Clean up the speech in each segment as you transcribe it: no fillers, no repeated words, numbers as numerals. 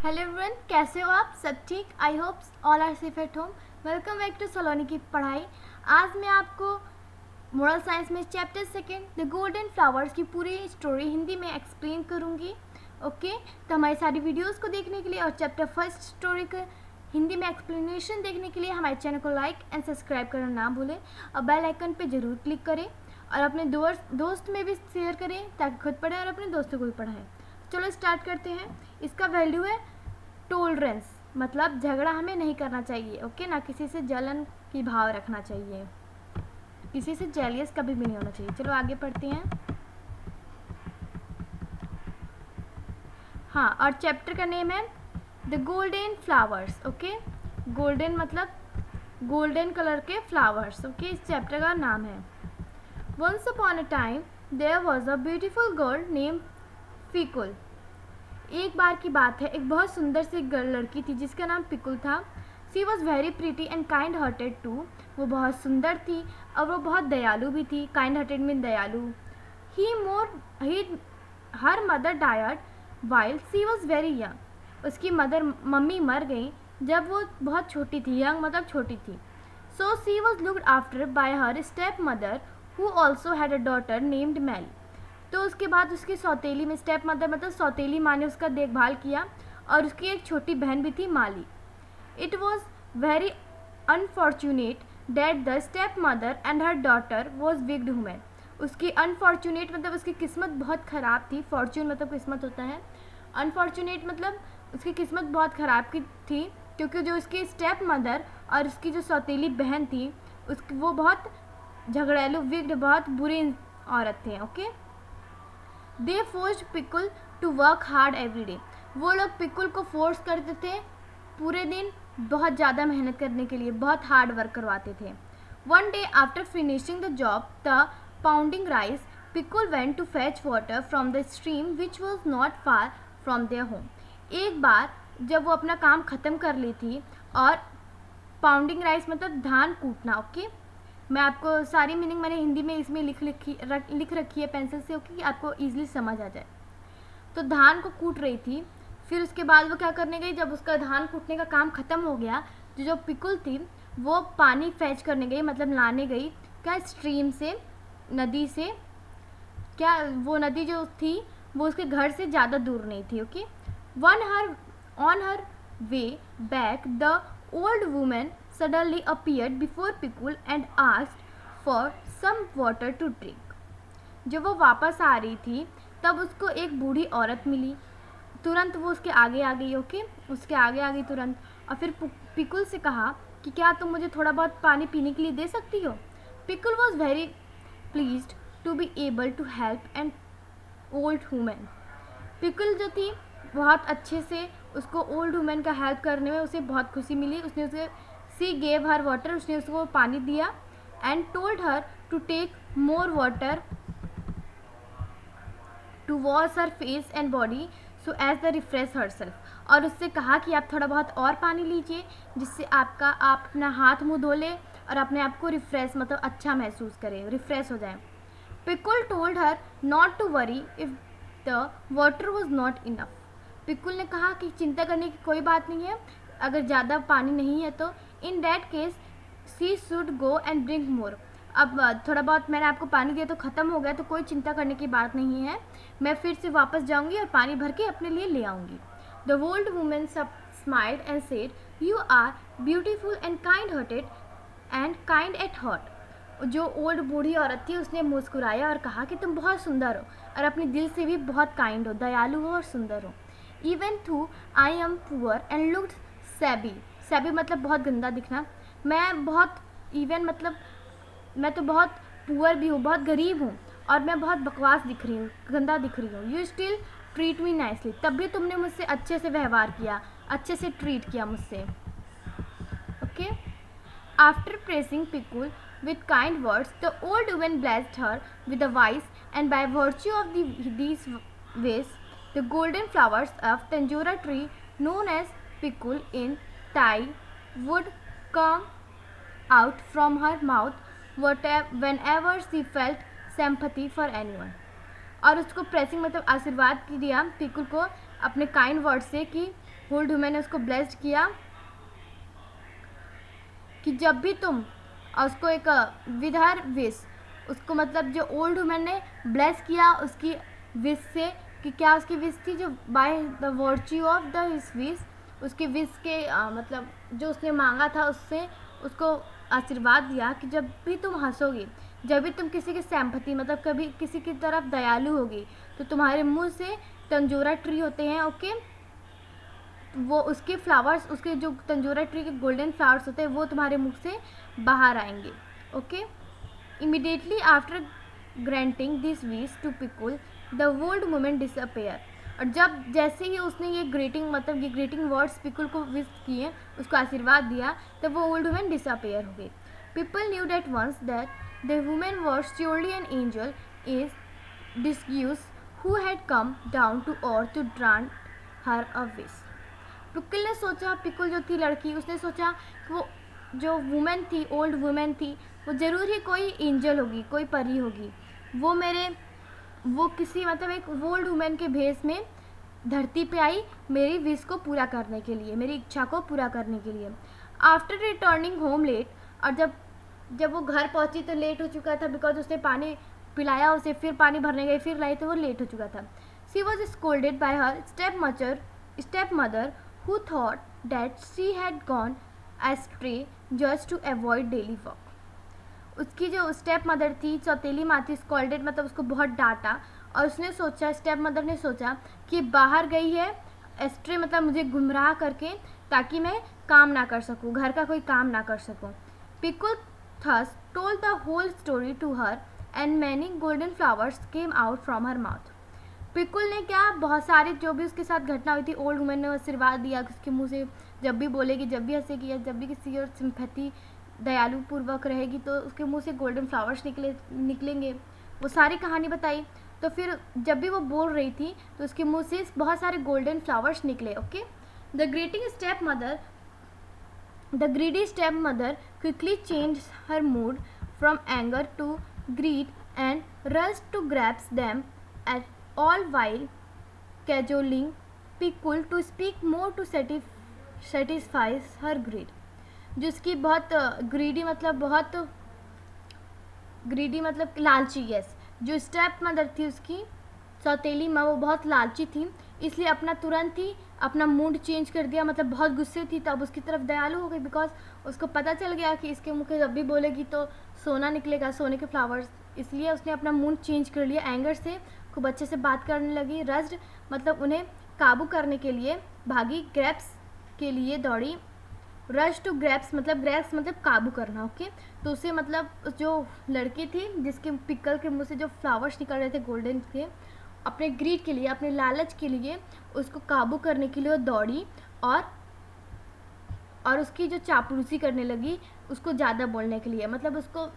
Hello everyone, कैसे हो आप सब? ठीक, I hope all are safe at home. Welcome back to Saloni की पढ़ाई। आज मैं आपको मोरल साइंस में chapter second the golden flowers की पूरी स्टोरी हिंदी में एक्सप्लेन करूंगी। ओके, तो हमारी सारी वीडियोस को देखने के लिए और चैप्टर फर्स्ट स्टोरी का हिंदी में एक्सप्लेनेशन देखने के लिए हमारे चैनल को लाइक एंड सब्सक्राइब करना ना भूलें और बेल आइकन पर ज़रूर क्लिक करें और अपने दोस्त में भी शेयर करें ताकि खुद पढ़ें और अपने दोस्तों को भी पढ़ाएं। चलो स्टार्ट करते हैं। इसका वैल्यू है टोलरेंस, मतलब झगड़ा हमें नहीं करना चाहिए। ओके, ना किसी से जलन की भाव रखना चाहिए, किसी से जेलियस कभी भी नहीं होना चाहिए। चलो आगे पढ़ते हैं। हाँ, और चैप्टर का नेम है the golden flowers. Okay, golden मतलब गोल्डन कलर के फ्लावर्स। ओके, इस चैप्टर का नाम है। Once upon a time there was a beautiful girl name Pikul. एक बार की बात है, एक बहुत सुंदर सी लड़की थी जिसका नाम पिकुल था। She was very pretty and kind hearted too. वो बहुत सुंदर थी और वो बहुत दयालु भी थी। काइंड हार्टेड मीन दयालु। He her mother died while she was very young. उसकी मम्मी मर गई जब वो बहुत छोटी थी। यंग मतलब छोटी थी। So she was looked after by her step mother who also had a daughter named Maili. तो उसके बाद उसकी सौतेली में, स्टेप मदर मतलब सौतेली माँ ने उसका देखभाल किया और उसकी एक छोटी बहन भी थी, Mali. It was very unfortunate that the step mother and her daughter was wicked women. उसकी अनफॉर्चुनेट मतलब उसकी किस्मत बहुत ख़राब थी। फॉर्चून मतलब किस्मत होता है, अनफॉर्चुनेट मतलब उसकी किस्मत बहुत ख़राब की थी क्योंकि जो उसकी स्टेप मदर और उसकी जो सौतेली बहन थी वो बहुत झगड़ेलू, विग्ड, बहुत बुरी औरत थे। Okay, they forced Pikul to work hard every day. वो लोग पिकुल को फोर्स करते थे पूरे दिन बहुत ज़्यादा मेहनत करने के लिए, बहुत हार्ड वर्क करवाते थे। One day after finishing the job the pounding rice Pikul went to fetch water from the stream which was not far from their home. एक बार जब वो अपना काम ख़त्म कर ली थी और पाउंडिंग राइस मतलब धान कूटना। ओके, मैं आपको सारी मीनिंग मैंने हिंदी में इसमें लिख रखी है पेंसिल से। ओके, आपको ईजिली समझ आ जाए। तो धान को कूट रही थी, फिर उसके बाद वो क्या करने गई, जब उसका धान कूटने का काम ख़त्म हो गया तो जो पिकुल थी वो पानी फैच करने गई, मतलब लाने गई। क्या स्ट्रीम से, नदी से। क्या वो नदी जो थी वो उसके घर से ज़्यादा दूर नहीं थी। Okay, on her way back the old women suddenly appeared before Pikul and asked for some water to drink. जब वो वापस आ रही थी तब उसको एक बूढ़ी औरत मिली। तुरंत वो उसके आगे आ गई। ओके, उसके आगे आ गई तुरंत और फिर पिकुल से कहा कि क्या तुम मुझे थोड़ा बहुत पानी पीने के लिए दे सकती हो। Pikul was very pleased to be able to help an old women. Pikul जो थी बहुत अच्छे से उसको ओल्ड वुमेन का हेल्प करने में उसे बहुत खुशी मिली। उसने उसे सी गेव हर वाटर, उसने उसको पानी दिया and told her to take more water to wash her face and body so as the refresh herself. और उससे कहा कि आप थोड़ा बहुत और पानी लीजिए जिससे आप अपना हाथ मुंह धो लें और अपने आप को रिफ्रेश मतलब अच्छा महसूस करें, रिफ्रेश हो जाए। Pikul told her not to worry if the water was not enough. Pikul ने कहा कि चिंता करने की कोई बात नहीं है अगर ज़्यादा पानी नहीं है तो। In that case she should go and drink more. अब थोड़ा बहुत मैंने आपको पानी दिया तो ख़त्म हो गया तो कोई चिंता करने की बात नहीं है, मैं फिर से वापस जाऊंगी और पानी भर के अपने लिए ले आऊँगी। The old women smiled and said you are beautiful and kind hearted and kind at heart. जो ओल्ड बूढ़ी औरत थी उसने मुस्कुराया और कहा कि तुम बहुत सुंदर हो और अपने दिल से भी बहुत काइंड हो, दयालु हो और सुंदर हो। इवन थू I am poor and looked SEBI. SEBI मतलब बहुत गंदा दिखना। मैं बहुत इवन मतलब मैं तो बहुत पुअर भी हूँ, बहुत गरीब हूँ और मैं बहुत बकवास दिख रही हूँ, गंदा दिख रही हूँ। You still treat me nicely. तब भी तुमने मुझसे अच्छे से व्यवहार किया, अच्छे से ट्रीट किया मुझसे। Okay, after praising Pikul with kind words the old woman blessed her with a wise, and by virtue of these ways the golden flowers of Tanjora tree known as Pikul in Thai would come out from her mouth whenever she felt sympathy for anyone. और उसको pressing मतलब आशीर्वाद दिया पिकुल को अपने kind word से कि old women ने उसको ब्लेस्ड किया कि जब भी तुम, उसको एक विद हर विश, उसको मतलब जो ओल्ड वुमेन ने ब्लेस किया उसकी विश से, कि क्या उसकी विश थी, जो by the virtue of the his wish, उसकी विश के मतलब जो उसने मांगा था उससे उसको आशीर्वाद दिया कि जब भी तुम हंसोगी, जब भी तुम किसी की सैम्पथी मतलब कभी किसी की तरफ दयालु होगी, तो तुम्हारे मुंह से तंजोरा ट्री होते हैं, ओके, वो उसके फ्लावर्स, उसके जो तंजोरा ट्री के गोल्डन फ्लावर्स होते हैं वो तुम्हारे मुख से बाहर आएंगे, okay. Immediately after granting this wish to Pikul, the old women disappear. और जब जैसे ही उसने ये ग्रीटिंग मतलब ये ग्रीटिंग वर्ड्स पिकुल को विश किए, उसको आशीर्वाद दिया, तब वो ओल्ड वुमेन डिसअपेयर हो गई। People knew that once that the women was surely an angel is disguise who had come down to earth to grant her a wish. Pikul ने सोचा, पिकुल जो थी लड़की, उसने सोचा कि वो जो वुमेन थी, ओल्ड वुमेन थी, वो ज़रूर ही कोई एंजल होगी, कोई परी होगी, वो किसी मतलब एक ओल्ड वुमेन के भेष में धरती पे आई मेरी विश को पूरा करने के लिए, मेरी इच्छा को पूरा करने के लिए। आफ्टर रिटर्निंग होम लेट, और जब वो घर पहुंची तो लेट हो चुका था, बिकॉज उसने पानी पिलाया उसे, फिर पानी भरने गई, फिर लाई तो वो लेट हो चुका था। She was scolded bye her step mother who thought that she had gone astray just to avoid daily work। उसकी जो स्टेप मदर थी, सौतेली माँ थी, स्कॉल्डेड मतलब उसको बहुत डांटा, और उसने सोचा, स्टेप मदर ने सोचा कि बाहर गई है एस्ट्रे मतलब मुझे गुमराह करके, ताकि मैं काम ना कर सकूँ, घर का कोई काम ना कर सकूँ। Pikul thus told the whole story to her and many golden flowers came out from her mouth. Pikul ने क्या, बहुत सारे जो भी उसके साथ घटना हुई थी, ओल्ड वुमेन ने आशीर्वाद दिया कि उसके मुंह से जब भी बोलेगी, जब भी हंसेगी, जब भी किसी और सिंपैथी दयालु पूर्वक रहेगी, तो उसके मुंह से गोल्डन फ्लावर्स निकलेंगे, वो सारी कहानी बताई। तो फिर जब भी वो बोल रही थी तो उसके मुंह से बहुत सारे गोल्डन फ्लावर्स निकले, okay. The greedy step mother quickly change her mood from anger to greed and rush to grabs them at all while cajoling Pikul to speak more to satisfy her greed। जो उसकी बहुत greedy मतलब लालची, yes, जो step mother थी उसकी सौतेली माँ, वो बहुत लालची थी, इसलिए तुरंत ही अपना मूड चेंज कर दिया, मतलब बहुत गुस्से थी तब उसकी तरफ दयालु हो गई, बिकॉज उसको पता चल गया कि इसके मुँह से जब भी बोलेगी तो सोना निकलेगा, सोने के फ्लावर्स, इसलिए उसने अपना मूड चेंज कर लिया। एंगर से खूब अच्छे से बात करने लगी, रज्ड मतलब उन्हें काबू करने के लिए भागी, ग्रैप्स के लिए दौड़ी। रश टू ग्रैप्स मतलब काबू करना, ओके। तो उसे मतलब जो लड़की थी जिसके पिकल के मुंह से जो फ्लावर्स निकल रहे थे गोल्डन के, अपने ग्रीड के लिए, अपने लालच के लिए उसको काबू करने के लिए वो दौड़ी, और उसकी जो चापलूसी करने लगी उसको ज़्यादा बोलने के लिए, मतलब उसको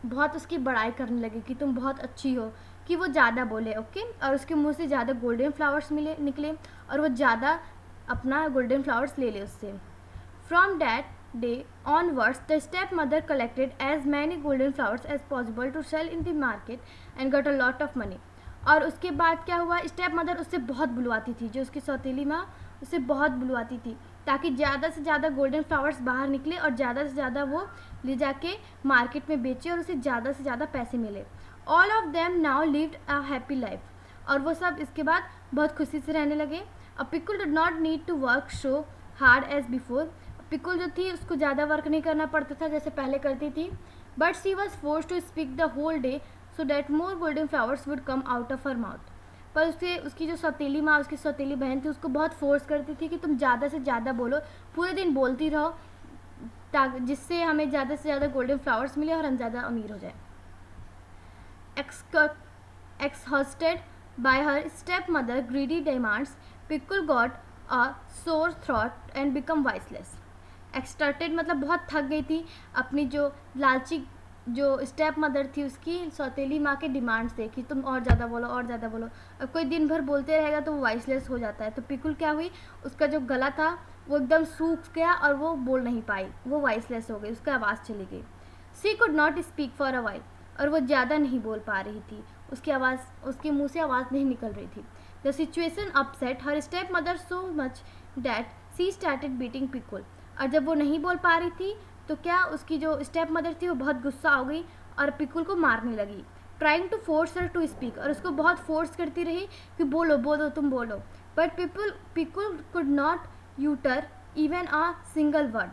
बहुत उसकी बड़ाई करने लगी कि तुम बहुत अच्छी हो, कि वो ज़्यादा बोले, ओके। और उसके मुंह से ज़्यादा गोल्डन फ्लावर्स निकले और वो ज़्यादा अपना गोल्डन फ्लावर्स ले ले उससे। From that day onwards the step mother collected as many golden flowers as possible to sell in the market and got a lot of money. और उसके बाद क्या हुआ, स्टेप मदर उससे बहुत बुलवाती थी, जो उसकी सौतेली माँ उससे बहुत बुलवाती थी, ताकि ज़्यादा से ज़्यादा गोल्डन फ्लावर्स बाहर निकले और ज़्यादा से ज़्यादा वो ले जाके मार्केट में बेचे और उसे ज़्यादा से ज़्यादा पैसे मिले। All of them now lived a happy life, और वो सब इसके बाद बहुत खुशी से रहने लगे। अब Pikul did not need to work so hard as before, Pikul जो थी उसको ज़्यादा वर्क नहीं करना पड़ता था जैसे पहले करती थी, but she was force to speak the whole day so that more golden flowers would come out of her mouth. पर उसकी जो सौतेली माँ, उसकी सौतेली बहन थी, उसको बहुत फोर्स करती थी कि तुम ज़्यादा से ज़्यादा बोलो, पूरे दिन बोलती रहो, ताकि जिससे हमें ज़्यादा से ज़्यादा गोल्डन फ्लावर्स मिले और हम ज़्यादा अमीर हो जाए। Exhausted by her stepmother greedy demands, Pikul got a sore throat and become voiceless। Exhausted मतलब बहुत थक गई थी अपनी जो लालची जो स्टेप मदर थी उसकी सौतेली माँ के डिमांड से कि तुम और ज़्यादा बोलो और ज़्यादा बोलो। अब कोई दिन भर बोलते रहेगा तो वो वॉइसलेस हो जाता है। तो पिकुल क्या हुई, उसका जो गला था वो एकदम सूख गया और वो बोल नहीं पाई, वो वॉइसलेस हो गई, उसकी आवाज़ चली गई। She could not speak for a while, और वो ज़्यादा नहीं बोल पा रही थी, उसके मुंह से आवाज़ नहीं निकल रही थी। The situation upset her step mother so much that she started beating Pikul. और जब वो नहीं बोल पा रही थी तो क्या उसकी जो स्टेप मदर थी वो बहुत गुस्सा हो गई और पिकुल को मारने लगी। Trying to force her to speak, और उसको बहुत फोर्स करती रही कि बोलो बोलो तुम बोलो। But Pikul could not utter even a single word.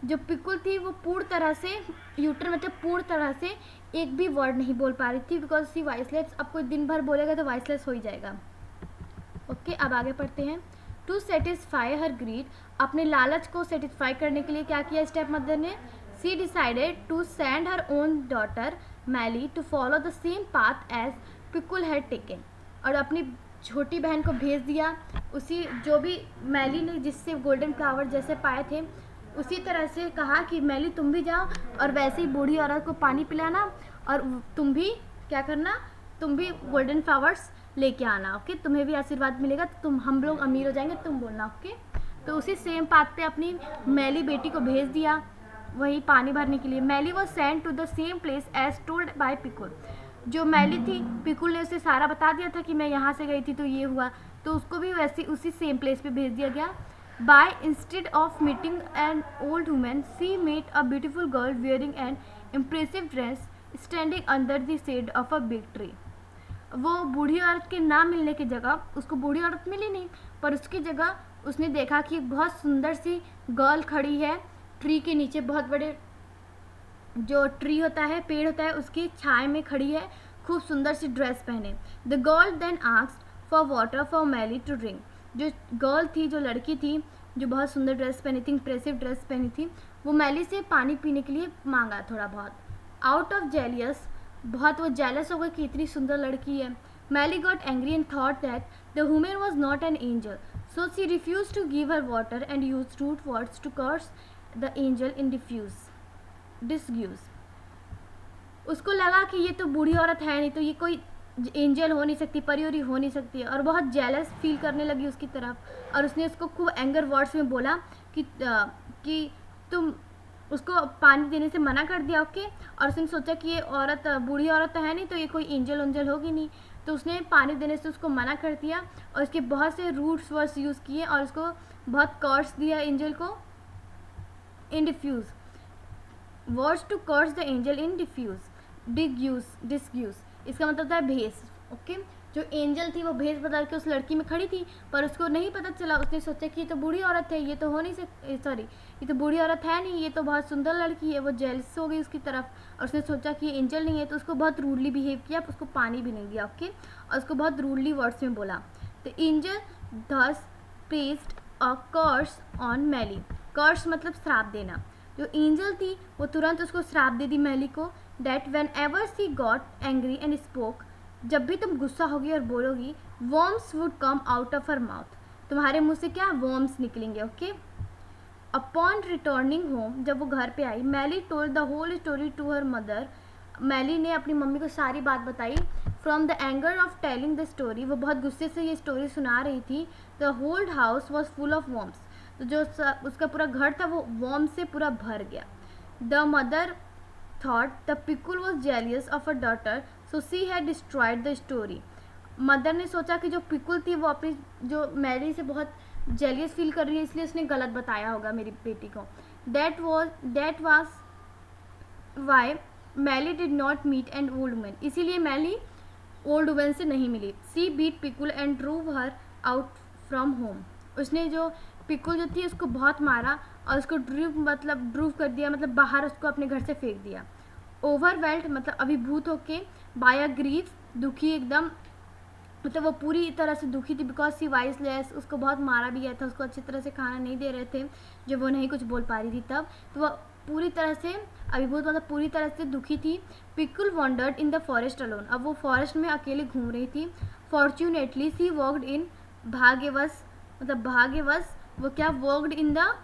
जो पिकुल थी वो पूर्ण तरह से, यूटर मतलब पूर्ण तरह से एक भी वर्ड नहीं बोल पा रही थी, बिकॉज सी वॉइसलेस। अब कोई दिन भर बोलेगा तो वॉइसलेस हो ही जाएगा। ओके, अब आगे पढ़ते हैं। टू सेटिस्फाई हर ग्रीड, अपने लालच को सेटिस्फाई करने के लिए क्या किया स्टेप मदर ने? She decided to send her own daughter Maili to follow the same path as Pikul had taken, और अपनी छोटी बहन को भेज दिया उसी, जो भी मैली ने जिससे गोल्डन फ्लावर जैसे पाए थे उसी तरह से कहा कि मैली तुम भी जाओ और वैसे ही बूढ़ी औरत को पानी पिलाना, और तुम भी क्या करना, तुम भी गोल्डन फ्लावर्स लेके आना। ओके, तुम्हें भी आशीर्वाद मिलेगा, तो तुम, हम लोग अमीर हो जाएंगे, तुम बोलना। ओके, तो उसी सेम पाथ पे अपनी मैली बेटी को भेज दिया वही पानी भरने के लिए। Maili was send to the same place as told by Pikul. जो मैली थी, पिकुल ने उसे सारा बता दिया था कि मैं यहाँ से गई थी तो ये हुआ, तो उसको भी वैसे उसी सेम प्लेस पे भेज दिया गया। By instead of meeting an old woman, she met a beautiful girl wearing an impressive dress, standing under the shade of a big tree. वो बूढ़ी औरत के ना मिलने की जगह, उसको बूढ़ी औरत मिली नहीं, पर उसकी जगह उसने देखा कि एक बहुत सुंदर सी गर्ल खड़ी है ट्री के नीचे, बहुत बड़े जो ट्री होता है, पेड़ होता है, उसकी छाया में खड़ी है, खूब सुंदर सी ड्रेस पहने। The girl then asked for water for Mally to drink. जो गर्ल थी, जो लड़की थी, जो बहुत सुंदर ड्रेस पहनी थी, इंप्रेसिव ड्रेस पहनी थी, वो मैली से पानी पीने के लिए मांगा थोड़ा बहुत। आउट ऑफ जेलियस, बहुत वो जेलस हो गई कि इतनी सुंदर लड़की है। Maili got angry and thought that the woman was not an angel, so she refuse to give her water and use rude words to curse the angel in disguise. उसको लगा कि ये तो बूढ़ी औरत है नहीं, तो ये कोई एंजल हो नहीं सकती, परियोरी हो नहीं सकती, और बहुत जेलस फील करने लगी उसकी तरफ, और उसने उसको खूब एंगर वर्ड्स में बोला कि तुम, उसको पानी देने से मना कर दिया। ओके, और उसने सोचा कि ये औरत बूढ़ी औरत तो है नहीं, तो ये कोई एंजल उंजल होगी नहीं, तो उसने पानी देने से उसको मना कर दिया और उसके बहुत से रूट्स वर्ड्स यूज़ किए और उसको बहुत कर्स दिया एंजल को। In diffuse, words to curse the angel in disguise, इसका मतलब है भेस। ओके, जो एंजल थी वो भेस बदल के उस लड़की में खड़ी थी, पर उसको नहीं पता चला। उसने सोचा कि ये तो बूढ़ी औरत है, ये तो हो नहीं सकती, सॉरी, ये तो बूढ़ी औरत है नहीं, ये तो बहुत सुंदर लड़की है। वो जेलस हो गई उसकी तरफ और उसने सोचा कि ये एंजल नहीं है, तो उसको बहुत रूडली बिहेव किया, उसको पानी भी नहीं दिया। ओके, और उसको बहुत रूडली वर्ड्स में बोला। The angel thus placed a curse on Mally. Curse मतलब श्राप देना। जो एंजल थी वो तुरंत उसको श्राप दे दी मैली को, that whenever she got angry and spoke, जब भी तुम गुस्सा होगी और बोलोगी, worms would come out of her mouth, तुम्हारे मुंह से क्या वर्म्स निकलेंगे। ओके, अपॉन रिटर्निंग होम, जब वो घर पे आई, Mally told the whole story to her mother. Mally ने अपनी मम्मी को सारी बात बताई। From the anger of telling the story, वो बहुत गुस्से से ये स्टोरी सुना रही थी। The whole house was full of worms, तो जो उसका पूरा घर था वो वर्म से पूरा भर गया। The mother thought the Pikul was jealous of a daughter, so she had destroyed the story. Mother ने सोचा कि जो पिकुल थी वो अपनी जो मैली से बहुत जेलियस फील कर रही है, इसलिए उसने गलत बताया होगा मेरी बेटी को। That was why Maili did not meet an old woman, इसीलिए मैली ओल्ड वुमन से नहीं मिली। She beat Pikul and drove her out from home, उसने जो पिकुल जो थी उसको बहुत मारा और उसको ड्रूव कर दिया, मतलब बाहर उसको अपने घर से फेंक दिया। ओवरवेल्ड मतलब अभिभूत होके, बाय अ ग्रीफ, दुखी एकदम, मतलब वो पूरी तरह से दुखी थी, बिकॉज सी वाइसलेस, उसको बहुत मारा भी गया था, उसको अच्छी तरह से खाना नहीं दे रहे थे जब वो नहीं कुछ बोल पा रही थी तब, तो वो पूरी तरह से अभिभूत मतलब पूरी तरह से दुखी थी। Pikul wandered in the forest alone, अब वो फॉरेस्ट में अकेले घूम रही थी। फॉर्च्यूनेटली सी वॉक्ड इन, भाग्यवश मतलब भाग्यवश वो क्या, walked in the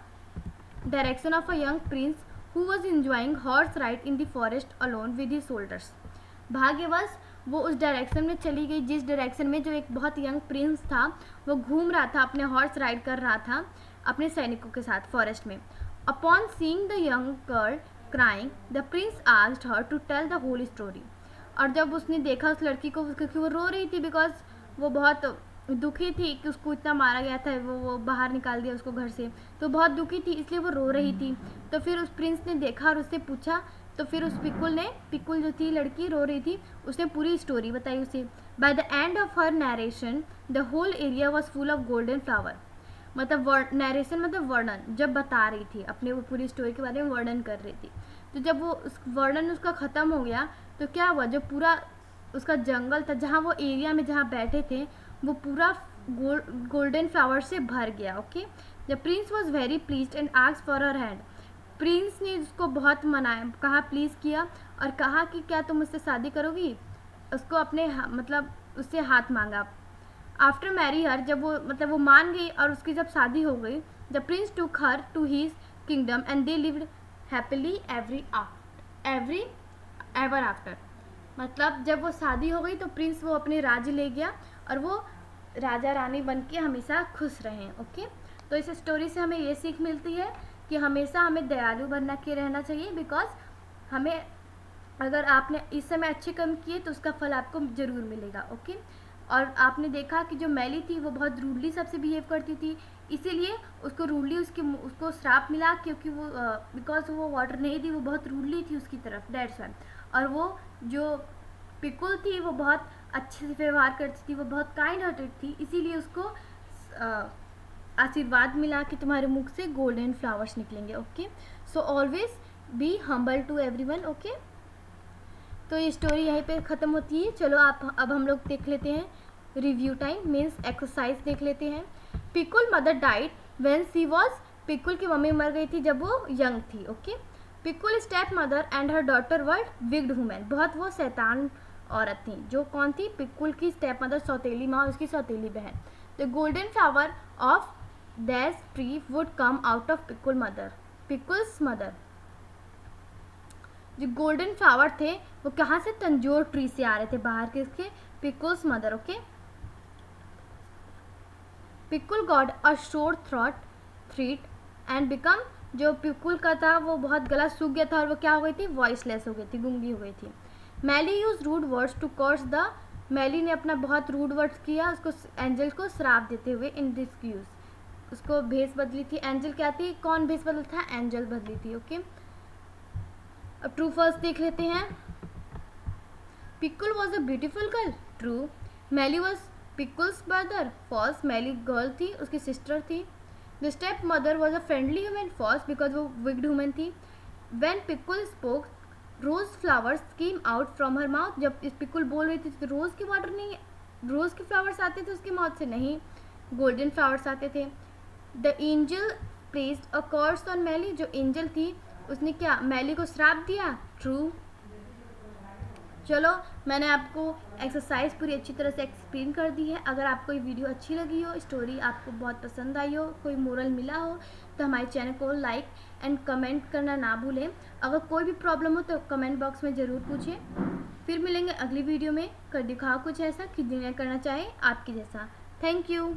direction of a young prince who was enjoying horse ride in the forest alone with his soldiers. भाग्यवश वो उस डायरेक्शन में चली गई जिस डायरेक्शन में जो एक बहुत यंग प्रिंस था वो घूम रहा था, अपने हॉर्स राइड कर रहा था अपने सैनिकों के साथ फॉरेस्ट में। Upon seeing the young girl crying, the prince asked her to tell the whole story, और जब उसने देखा उस लड़की को, क्योंकि वो रो रही थी बिकॉज वो बहुत दुखी थी कि उसको इतना मारा गया था, वो बाहर निकाल दिया उसको घर से, तो बहुत दुखी थी, इसलिए वो रो रही थी। तो फिर उस प्रिंस ने देखा और उससे पूछा, तो फिर उस पिकुल जो थी लड़की रो रही थी, उसने पूरी स्टोरी बताई उसे। By the end of her narration the whole area was full of golden flower. मतलब नरेशन मतलब वर्णन, जब बता रही थी अपने वो पूरी स्टोरी के बारे में वर्णन कर रही थी। तो जब वो उस वर्णन उसका ख़त्म हो गया तो क्या हुआ, जो पूरा उसका जंगल था जहाँ वो एरिया में जहाँ बैठे थे वो पूरा गोल्डन फ्लावर से भर गया। Okay, the Prince was very pleased and asked for her hand. Prince ने उसको बहुत मनाया, कहा प्लीज़ किया और कहा कि क्या तुम मुझसे शादी करोगी, उसको अपने मतलब उससे हाथ मांगा। आफ्टर मैरी हर, जब वो मतलब वो मान गई और उसकी जब शादी हो गई, the prince took her to his kingdom and they lived happily ever after. मतलब जब वो शादी हो गई तो प्रिंस वो अपने राज्य ले गया और वो राजा रानी बन के हमेशा खुश रहें। ओके, तो इस स्टोरी से हमें ये सीख मिलती है कि हमेशा हमें दयालु बनना के रहना चाहिए, बिकॉज हमें अगर आपने इस समय अच्छे कर्म किए तो उसका फल आपको ज़रूर मिलेगा। ओके, और आपने देखा कि जो मैली थी वो बहुत रूडली सबसे बिहेव करती थी, इसीलिए उसको रूडली उसको श्राप मिला, क्योंकि वो बिकॉज वो वाटर नहीं थी, वो बहुत रूडली थी उसकी तरफ, दैट्स वाई। और वो जो पिकुल थी वो बहुत अच्छे से व्यवहार करती थी, वो बहुत काइंड हार्टेड थी, इसीलिए उसको आशीर्वाद मिला कि तुम्हारे मुख से गोल्डन फ्लावर्स निकलेंगे। Okay, so always be humble to everyone. Okay, तो ये स्टोरी यहीं पे ख़त्म होती है। चलो अब हम लोग देख लेते हैं रिव्यू टाइम, मीन्स एक्सरसाइज देख लेते हैं। Pikul mother died when she was, Pikul की मम्मी मर गई थी जब वो यंग थी। Okay, Pikul step mother and her daughter were wicked women, बहुत वो शैतान औरत थी। जो कौन थी? पिकुल की स्टेप मदर, सौतेली माँ, उसकी सौतेली बहन। The golden flower of that tree would come out of Pikul mother, Pikul's mother. जो गोल्डन फ्लावर थे वो कहाँ से? तंजोर ट्री से आ रहे थे बाहर के, इसके पिकुल्स मदर। ओके, पिकुल गॉड अ शोर थ्रीट एंड बिकम, जो पिकुल का था वो बहुत गला सूख गया था और वो क्या हो गई थी? वॉइसलेस हो गई थी, गूंगी हो गई थी। Mally use rude words to curse the, Mally ने अपना बहुत रूड वर्ड्स किया उसको एंजल को श्राप देते हुए, इन डिस्क्यूज, उसको भेस बदली थी। एंजल क्या थी? कौन भेस बदल था? एंजल बदली थी। ओके, अब ट्रू फर्स्ट देख लेते हैं। Pikul was a beautiful girl, true. Maili was Pikul's brother, false. Maili girl थी, उसकी सिस्टर थी। The step mother was a friendly human, false, because वो विग्ड ह्यूमन थी। When Pikul spoke rose flowers came out from her mouth, जब इस पिकुल बोल रही थी तो रोज के वाटर नहीं, रोज के फ्लावर्स आते थे उसके माउथ से, नहीं, गोल्डन फ्लावर्स आते थे। The angel placed a curse on Mally, जो एंजल थी उसने क्या? मैली को श्राप दिया, ट्रू। चलो, मैंने आपको एक्सरसाइज पूरी अच्छी तरह से एक्सप्लेन कर दी है। अगर आपको ये वीडियो अच्छी लगी हो, स्टोरी आपको बहुत पसंद आई हो, कोई मोरल मिला हो, तो हमारे चैनल को लाइक एंड कमेंट करना ना भूलें। अगर कोई भी प्रॉब्लम हो तो कमेंट बॉक्स में ज़रूर पूछें। फिर मिलेंगे अगली वीडियो में, कर दिखाओ कुछ ऐसा कि दुनिया करना चाहे आपकी जैसा। Thank you.